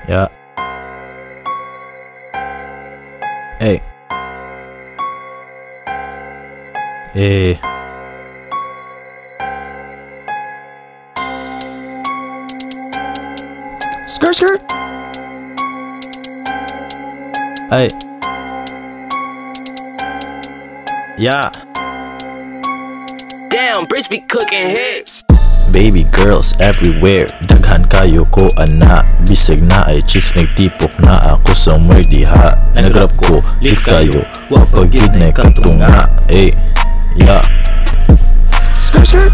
Yeah. Hey. Hey. Skirt, skirt. Hey. Yeah. Damn, bitch be cooking hits. Baby girls everywhere, daghan kayo ko ana. Bisig na ay chicks nagtipok na ako somewhere diha. Nagrap ko, lit kayo, wapagid na katunga. Eh, yeah. Skirt, skirt.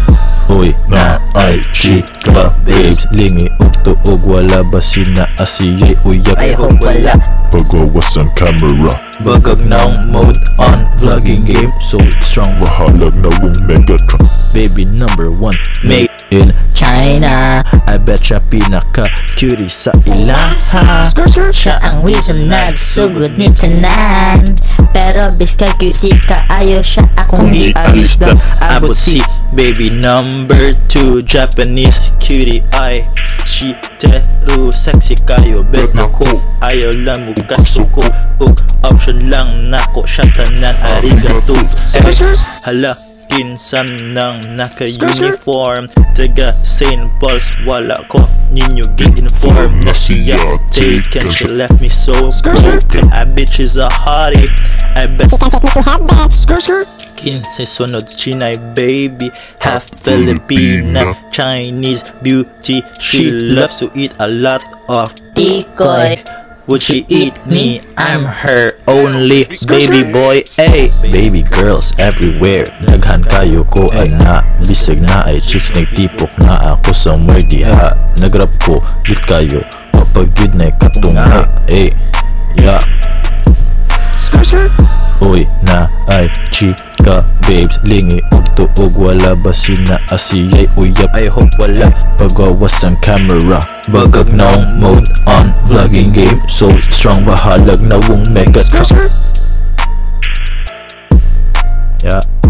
Uy, na ay chika babes, lingi og tuog wala ba sina asiyay uyak. I hope wala. Pagawas ang camera, Bagag ng mode on vlogging game, so strong. mahalag na wong Megatron. Baby number 1 made in China. I bet siya pinaka-cutie sa ilaha. Skirt, skirt. Siya ang reason nagsugod ni tanan. Pero biska cutie ka ayaw siya akong Kung di di alis lang abot si baby number 2 Japanese cutie ay she teru sexy kayo bet na ko ayaw lang mo kasuko ug option lang nako siya tanan arigato. Skirt. Hala kinsan nang naka-uniform taga St. Paul's wala ko ninyo gi-inform na siya taken. She left me so broken. A bitch is a hottie, I bet She can take me to heaven. Skirt, skirt. Kinse sunod Chinay baby, half Filipina, Chinese beauty. She loves to eat a lot of Tikoy. Would she eat me? I'm her only baby boy. Ay, baby girls everywhere, daghan kayo ko ana. Bisig na ay chicks nagtipok na ako somewhere diha. Nagrap ko, lit kayo, wapagid na katunga. Ay, yeah. Skirt, skirt. Uy, na ay chika babes, lingi og tuog wala ba sina asiyay uyak. I hope wala. Pagawas ang camera, bagag ng mode on vlogging game, so strong bahalag na wong Megatron. Skirt, skirt. Yeah.